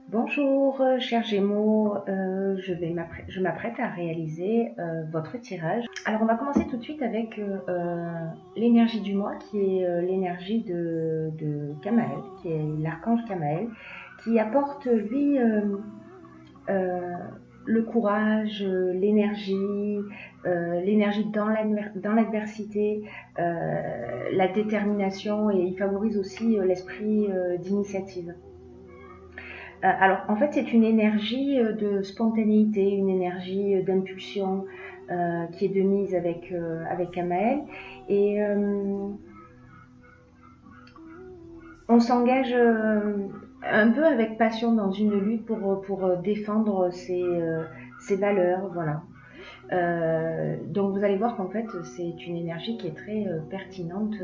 Bonjour, chers Gémeaux, je m'apprête à réaliser votre tirage. Alors on va commencer tout de suite avec l'énergie du mois qui est l'énergie de Kamaël, qui est l'archange Kamaël, qui apporte lui euh, le courage, l'énergie dans l'adversité, la détermination, et il favorise aussi l'esprit d'initiative. Alors, en fait, c'est une énergie de spontanéité, une énergie d'impulsion qui est de mise avec Amael. Et on s'engage un peu avec passion dans une lutte pour défendre ses valeurs, voilà. Donc vous allez voir qu'en fait c'est une énergie qui est très pertinente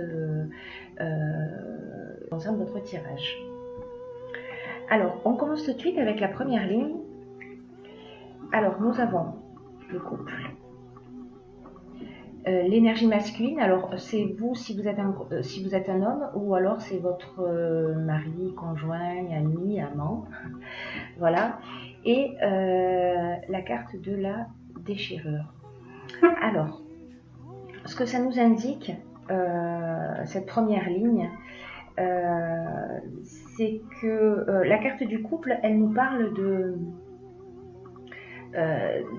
concernant votre tirage. Alors, on commence tout de suite avec la première ligne. Alors, nous avons le couple. L'énergie masculine, alors c'est vous si vous êtes un homme, ou alors c'est votre mari, conjoint, ami, amant. Voilà. Et la carte de la déchirure. Alors, ce que ça nous indique, cette première ligne, c'est que la carte du couple, elle nous parle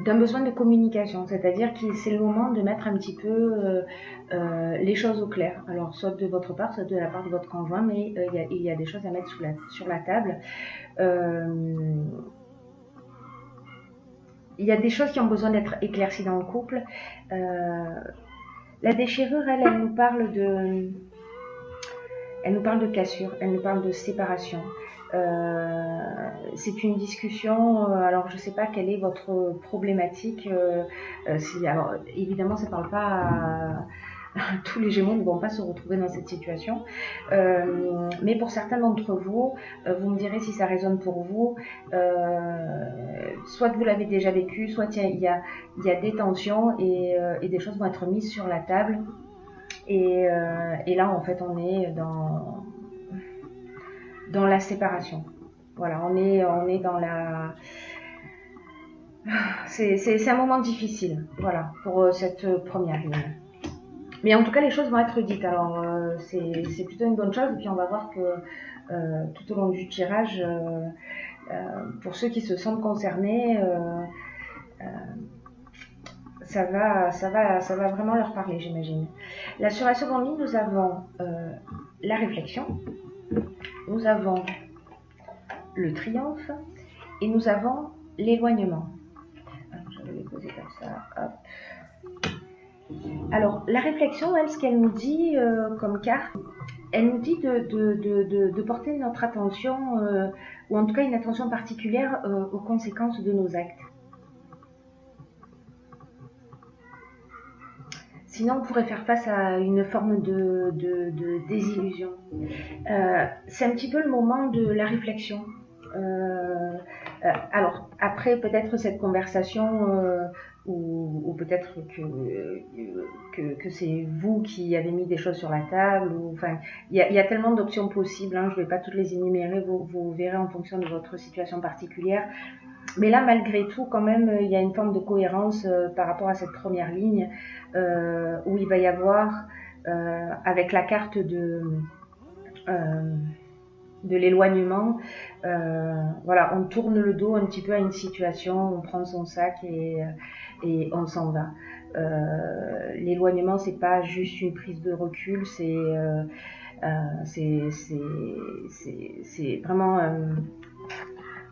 d'un besoin de communication, c'est-à-dire que c'est le moment de mettre un petit peu les choses au clair. Alors, soit de votre part, soit de la part de votre conjoint, mais il y a des choses à mettre sur la table. Il y a des choses qui ont besoin d'être éclaircies dans le couple. La déchirure, elle nous parle de cassure, elle nous parle de séparation. C'est une discussion, alors je ne sais pas quelle est votre problématique. Alors évidemment, ça ne parle pas tous les Gémeaux ne vont pas se retrouver dans cette situation. Mais pour certains d'entre vous, vous me direz si ça résonne pour vous. Soit vous l'avez déjà vécu, soit il y a des tensions et des choses vont être mises sur la table. Et là, en fait, on est dans la séparation. Voilà, on est dans la... C'est un moment difficile, voilà, pour cette première ligne. Mais en tout cas, les choses vont être dites. Alors, c'est plutôt une bonne chose. Et puis, on va voir que tout au long du tirage, pour ceux qui se sentent concernés, ça va vraiment leur parler, j'imagine. Là, sur la seconde ligne, nous avons la réflexion, nous avons le triomphe et nous avons l'éloignement. Je vais les poser comme ça. Hop. Alors, la réflexion, elle, ce qu'elle nous dit comme carte, elle nous dit de porter notre attention, ou en tout cas une attention particulière aux conséquences de nos actes. Sinon, on pourrait faire face à une forme de désillusion. C'est un petit peu le moment de la réflexion. Alors, après peut-être cette conversation, ou peut-être que c'est vous qui avez mis des choses sur la table. Enfin, il y a tellement d'options possibles, hein, je ne vais pas toutes les énumérer, vous verrez en fonction de votre situation particulière. Mais là, malgré tout, quand même, il y a une forme de cohérence par rapport à cette première ligne, où il va y avoir, avec la carte de l'éloignement, voilà, on tourne le dos un petit peu à une situation, on prend son sac et on s'en va. L'éloignement, c'est pas juste une prise de recul, c'est vraiment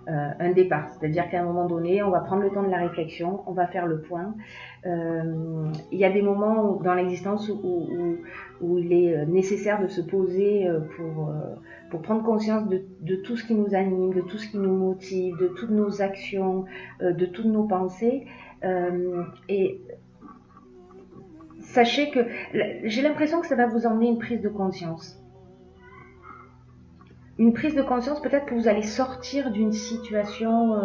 un départ. C'est-à-dire qu'à un moment donné, on va prendre le temps de la réflexion, on va faire le point. Il y a des moments dans l'existence où il est nécessaire de se poser pour prendre conscience de tout ce qui nous anime, de tout ce qui nous motive, de toutes nos actions, de toutes nos pensées. Et sachez que j'ai l'impression que ça va vous emmener une prise de conscience. Une prise de conscience, peut-être que vous allez sortir d'une situation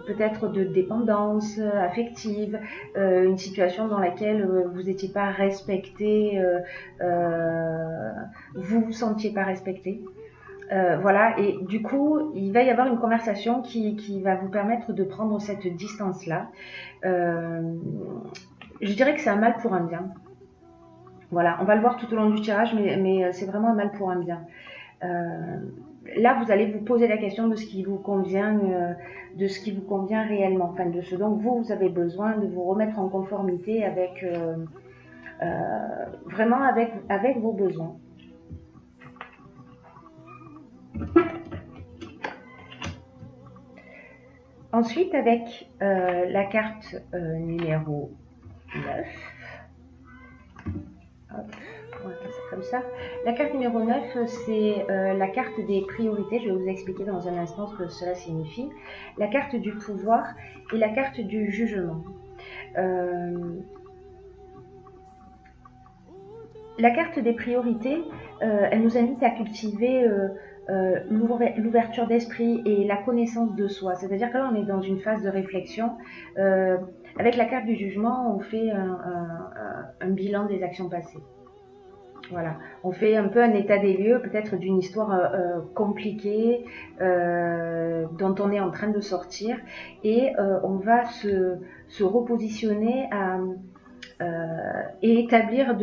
peut-être de dépendance affective, une situation dans laquelle vous n'étiez pas respecté, vous vous sentiez pas respecté. Voilà, et du coup, il va y avoir une conversation qui va vous permettre de prendre cette distance-là. Je dirais que c'est un mal pour un bien. Voilà, on va le voir tout au long du tirage, mais c'est vraiment un mal pour un bien. Là, vous allez vous poser la question de ce qui vous convient, réellement, enfin de ce dont vous avez besoin, de vous remettre en conformité avec vraiment avec vos besoins. Ensuite, avec la carte numéro 9, hop, on va faire ça comme ça. La carte numéro 9, c'est la carte des priorités. Je vais vous expliquer dans un instant ce que cela signifie. La carte du pouvoir et la carte du jugement. La carte des priorités, elle nous invite à cultiver l'ouverture d'esprit et la connaissance de soi. C'est-à-dire que là, on est dans une phase de réflexion. Avec la carte du jugement, on fait un bilan des actions passées. Voilà, on fait un peu un état des lieux, peut-être d'une histoire compliquée dont on est en train de sortir, et on va se repositionner et établir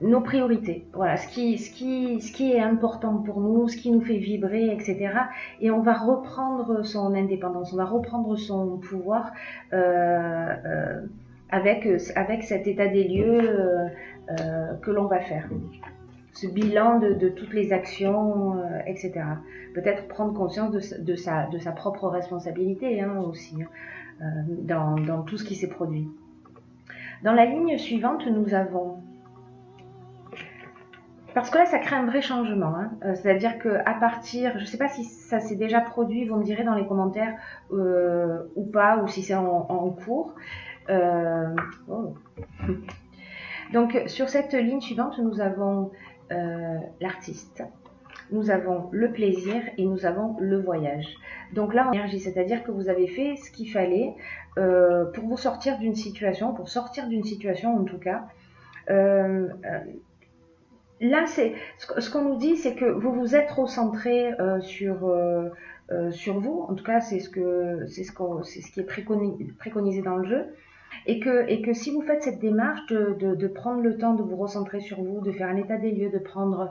nos priorités, voilà, ce qui est important pour nous, ce qui nous fait vibrer, etc. Et on va reprendre son indépendance, on va reprendre son pouvoir avec cet état des lieux que l'on va faire. Ce bilan de toutes les actions, etc. Peut-être prendre conscience de sa propre responsabilité aussi, dans tout ce qui s'est produit. Dans la ligne suivante, nous avons... Parce que là, ça crée un vrai changement. C'est-à-dire qu'à partir... Je ne sais pas si ça s'est déjà produit, vous me direz dans les commentaires ou pas, ou si c'est en cours. Oh. Donc, sur cette ligne suivante, nous avons l'artiste, nous avons le plaisir et nous avons le voyage. Donc là, en énergie, c'est-à-dire que vous avez fait ce qu'il fallait pour vous sortir d'une situation, en tout cas. Là, ce qu'on nous dit, c'est que vous vous êtes recentré sur vous. En tout cas, c'est ce qui est préconisé dans le jeu. Et que si vous faites cette démarche de prendre le temps de vous recentrer sur vous, de faire un état des lieux, de prendre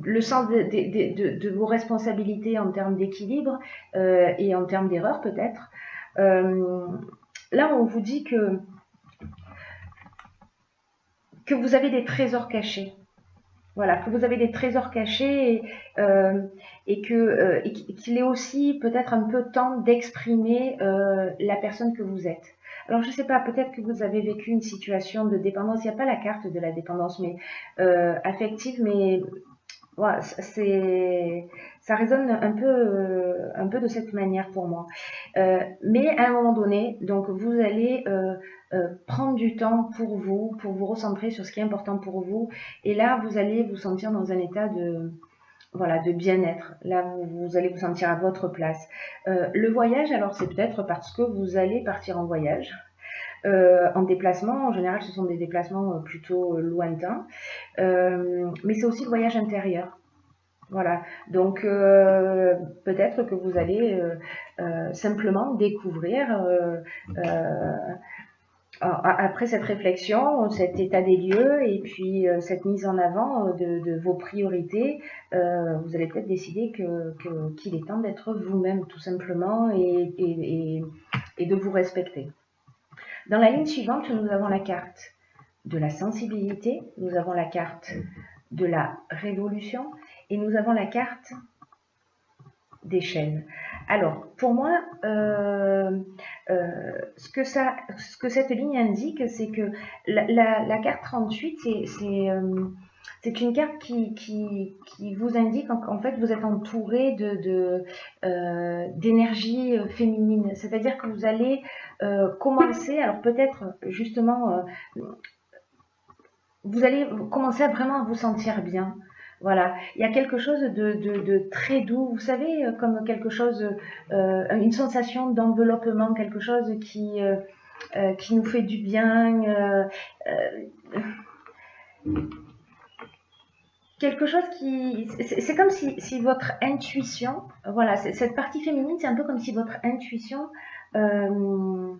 le sens de vos responsabilités en termes d'équilibre et en termes d'erreur peut-être, là on vous dit que vous avez des trésors cachés. Voilà, que vous avez des trésors cachés et qu'il est aussi peut-être un peu temps d'exprimer la personne que vous êtes. Alors je ne sais pas, peut-être que vous avez vécu une situation de dépendance, il n'y a pas la carte de la dépendance, mais affective, mais voilà, ça résonne un peu de cette manière pour moi. Mais à un moment donné, donc vous allez prendre du temps pour vous recentrer sur ce qui est important pour vous. Et là, vous allez vous sentir dans un état de bien-être. Là, vous allez vous sentir à votre place. Le voyage, alors c'est peut-être parce que vous allez partir en voyage. En déplacement, en général, ce sont des déplacements plutôt lointains. Mais c'est aussi le voyage intérieur. Voilà, donc peut-être que vous allez simplement découvrir, après cette réflexion, cet état des lieux et puis cette mise en avant de vos priorités, vous allez peut-être décider qu'il est temps d'être vous-même tout simplement et de vous respecter. Dans la ligne suivante, nous avons la carte de la sensibilité, nous avons la carte de la révolution et nous avons la carte des chaînes. Alors, pour moi, ce que cette ligne indique, c'est que la carte 38, c'est une carte qui vous indique qu'en fait, vous êtes entouré d'énergie féminine. C'est-à-dire que vous allez commencer, alors peut-être justement, vous allez commencer à vraiment vous sentir bien. Voilà, il y a quelque chose de très doux, vous savez, comme quelque chose, une sensation d'enveloppement, quelque chose qui nous fait du bien. quelque chose qui... C'est comme si votre intuition, voilà, cette partie féminine, c'est un peu comme si votre intuition euh,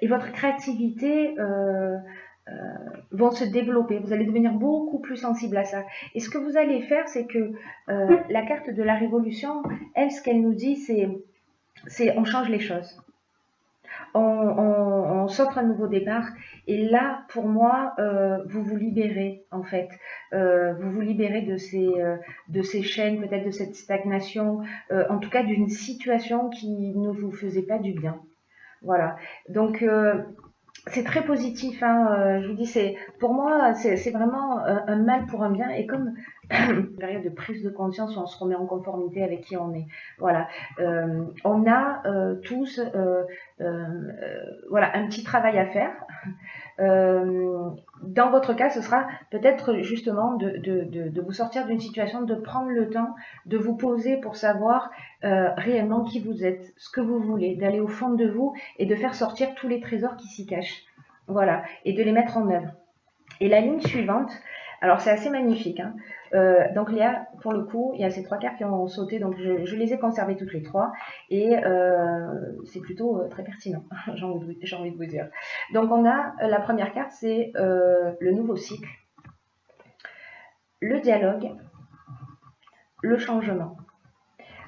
et votre créativité euh, vont se développer. Vous allez devenir beaucoup plus sensible à ça. Et ce que vous allez faire, c'est que la carte de la révolution, elle, ce qu'elle nous dit, c'est on change les choses. On s'offre un nouveau départ. Et là, pour moi, vous vous libérez, en fait. Vous vous libérez de ces chaînes, peut-être de cette stagnation, en tout cas d'une situation qui ne vous faisait pas du bien. Voilà. Donc, c'est très positif, hein, je vous dis, pour moi, c'est vraiment un mal pour un bien, et comme une période de prise de conscience où on se remet en conformité avec qui on est. Voilà, on a tous, voilà, un petit travail à faire. Dans votre cas, ce sera peut-être justement de vous sortir d'une situation, de prendre le temps de vous poser pour savoir réellement qui vous êtes, ce que vous voulez, d'aller au fond de vous et de faire sortir tous les trésors qui s'y cachent. Voilà, et de les mettre en œuvre. Et la ligne suivante, alors c'est assez magnifique, hein. Donc Léa, pour le coup, il y a ces 3 cartes qui ont sauté, donc je les ai conservées toutes les 3, et c'est plutôt très pertinent, j'ai envie de vous dire. Donc on a, la première carte, c'est le nouveau cycle, le dialogue, le changement.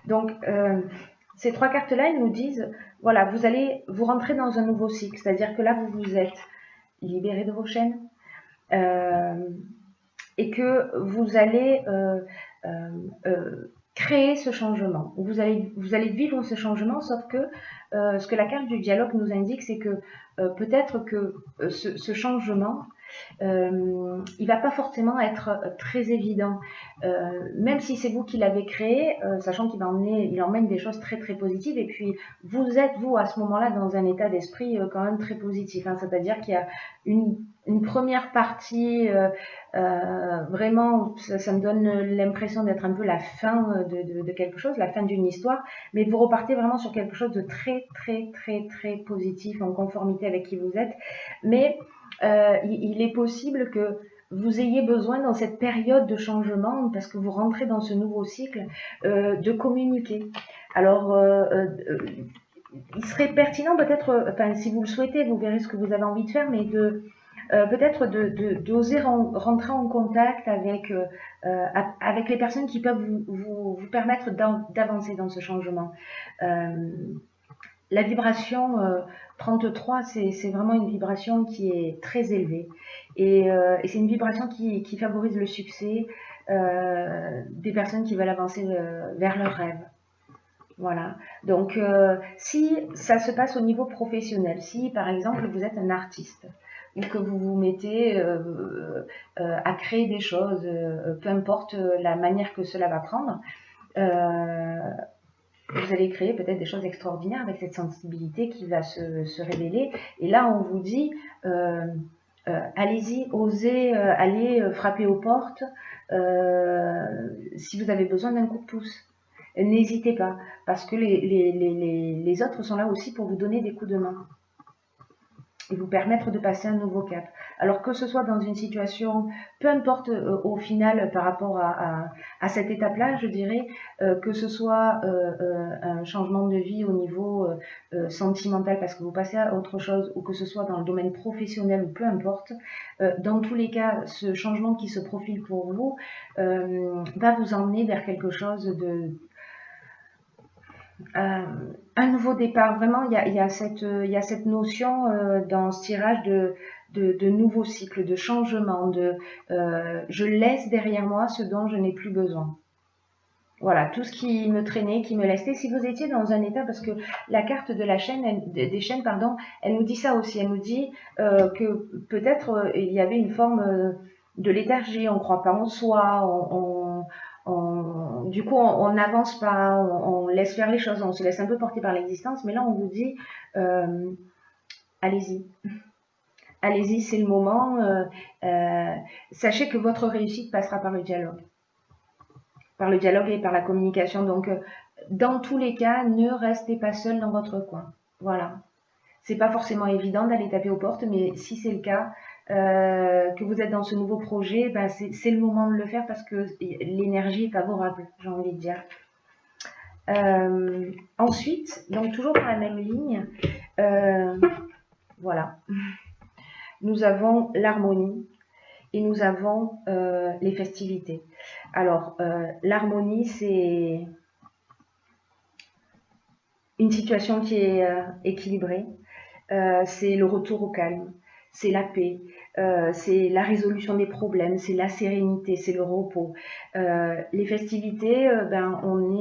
Donc ces 3 cartes-là, elles nous disent, voilà, vous allez vous rentrer dans un nouveau cycle, c'est-à-dire que là, vous vous êtes libéré de vos chaînes, et que vous allez créer ce changement. Vous allez vivre ce changement, sauf que ce que la carte du dialogue nous indique, c'est que peut-être que ce changement, il va pas forcément être très évident, même si c'est vous qui l'avez créé, sachant qu'il emmène des choses très très positives, et puis vous êtes, vous, à ce moment-là, dans un état d'esprit quand même très positif, hein, c'est-à-dire qu'il y a une première partie, vraiment, ça me donne l'impression d'être un peu la fin de quelque chose, la fin d'une histoire, mais vous repartez vraiment sur quelque chose de très très très très positif, en conformité avec qui vous êtes, mais il est possible que vous ayez besoin dans cette période de changement, parce que vous rentrez dans ce nouveau cycle, de communiquer. Alors, il serait pertinent peut-être, enfin si vous le souhaitez, vous verrez ce que vous avez envie de faire, mais peut-être d'oser rentrer en contact avec les personnes qui peuvent vous permettre d'avancer dans ce changement. La vibration 33, c'est vraiment une vibration qui est très élevée, et c'est une vibration qui favorise le succès des personnes qui veulent avancer vers leurs rêves. Voilà. Donc, si ça se passe au niveau professionnel, si par exemple vous êtes un artiste, ou que vous vous mettez à créer des choses, peu importe la manière que cela va prendre, vous allez créer peut-être des choses extraordinaires avec cette sensibilité qui va se révéler. Et là, on vous dit, allez-y, osez aller frapper aux portes si vous avez besoin d'un coup de pouce. N'hésitez pas, parce que les autres sont là aussi pour vous donner des coups de main et vous permettre de passer un nouveau cap. Alors que ce soit dans une situation, peu importe au final par rapport à cette étape-là, je dirais, que ce soit un changement de vie au niveau sentimental parce que vous passez à autre chose, ou que ce soit dans le domaine professionnel, ou peu importe, dans tous les cas, ce changement qui se profile pour vous va vous emmener vers quelque chose de... un nouveau départ. Vraiment, il y a cette notion dans ce tirage de nouveau cycle, de changement, je laisse derrière moi ce dont je n'ai plus besoin. Voilà, tout ce qui me traînait, qui me laissait. Si vous étiez dans un état, parce que la carte de la chaîne, des chaînes, pardon, elle nous dit ça aussi. Elle nous dit que peut-être il y avait une forme de léthargie, on ne croit pas en soi, du coup, on n'avance pas, on laisse faire les choses, on se laisse un peu porter par l'existence. Mais là, on vous dit, allez-y. Allez-y, c'est le moment. Sachez que votre réussite passera par le dialogue. Par le dialogue et par la communication. Donc, dans tous les cas, ne restez pas seul dans votre coin. Voilà. C'est pas forcément évident d'aller taper aux portes, mais si c'est le cas, que vous êtes dans ce nouveau projet, ben c'est le moment de le faire parce que l'énergie est favorable, j'ai envie de dire. Ensuite, donc toujours dans la même ligne, voilà, nous avons l'harmonie et nous avons les festivités. Alors, l'harmonie, c'est une situation qui est équilibrée, c'est le retour au calme, c'est la paix, c'est la résolution des problèmes, c'est la sérénité, c'est le repos. Les festivités, ben, on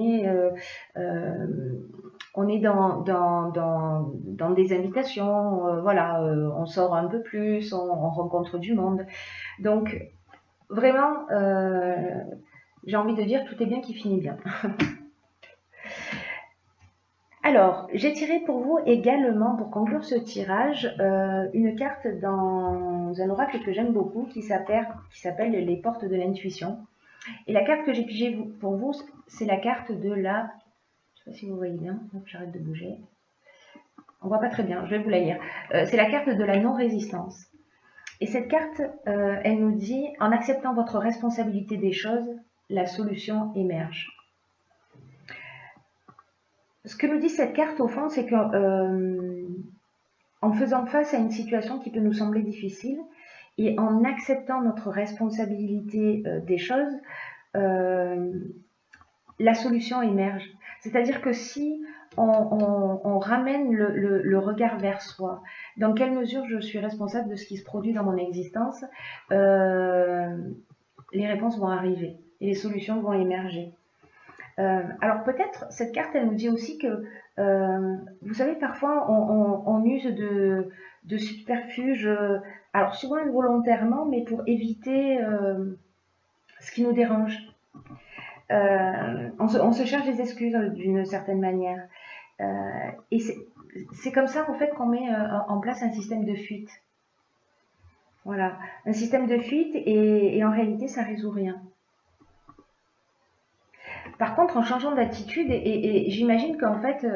est dans des invitations, voilà, on sort un peu plus, on rencontre du monde. Donc, vraiment, j'ai envie de dire, tout est bien qui finit bien. Alors, j'ai tiré pour vous également, pour conclure ce tirage, une carte dans un oracle que j'aime beaucoup qui s'appelle les portes de l'intuition. Et la carte que j'ai pigée pour vous, c'est la carte de la... Je ne sais pas si vous voyez bien, j'arrête de bouger. On ne voit pas très bien, je vais vous la lire. C'est la carte de la non-résistance. Et cette carte, elle nous dit, en acceptant votre responsabilité des choses, la solution émerge. Ce que nous dit cette carte, au fond, c'est que en faisant face à une situation qui peut nous sembler difficile et en acceptant notre responsabilité des choses, la solution émerge. C'est-à-dire que si on ramène le regard vers soi, dans quelle mesure je suis responsable de ce qui se produit dans mon existence, les réponses vont arriver et les solutions vont émerger. Alors peut-être, cette carte, elle nous dit aussi que, vous savez, parfois on use de subterfuges, alors souvent involontairement, mais pour éviter ce qui nous dérange. On se cherche des excuses d'une certaine manière. Et c'est comme ça, en fait, qu'on met en place un système de fuite. Voilà, un système de fuite et en réalité, ça résout rien. Par contre, en changeant d'attitude, et j'imagine qu'en fait,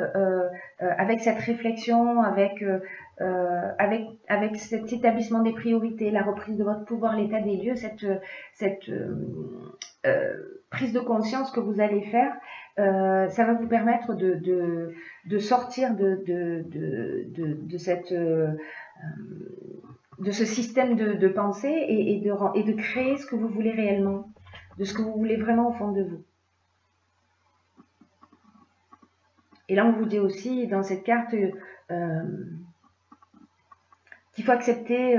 avec cette réflexion, avec cet établissement des priorités, la reprise de votre pouvoir, l'état des lieux, cette prise de conscience que vous allez faire, ça va vous permettre de sortir de ce système de pensée et de créer ce que vous voulez réellement, de ce que vous voulez vraiment au fond de vous. Et là, on vous dit aussi dans cette carte qu'il faut accepter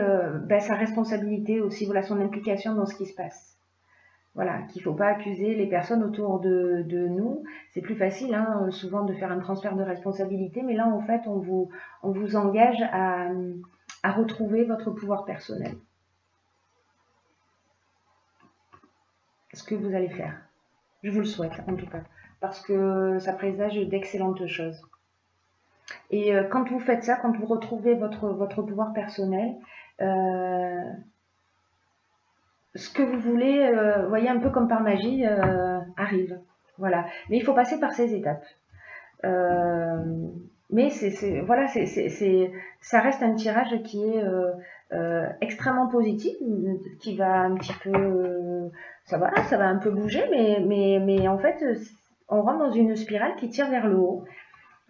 sa responsabilité aussi, voilà, son implication dans ce qui se passe. Voilà, qu'il ne faut pas accuser les personnes autour de nous. C'est plus facile, hein, souvent, de faire un transfert de responsabilité, mais là, en fait, on vous engage à retrouver votre pouvoir personnel. Ce que vous allez faire. Je vous le souhaite, en tout cas, parce que ça présage d'excellentes choses. Et quand vous faites ça, quand vous retrouvez votre pouvoir personnel, ce que vous voulez, voyez, un peu comme par magie, arrive. Voilà. Mais il faut passer par ces étapes. Mais voilà, ça reste un tirage qui est extrêmement positif, qui va un petit peu, ça va un peu bouger, mais en fait, on rentre dans une spirale qui tire vers le haut.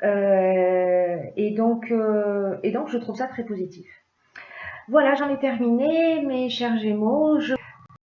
Et donc, je trouve ça très positif. Voilà, j'en ai terminé, mes chers Gémeaux.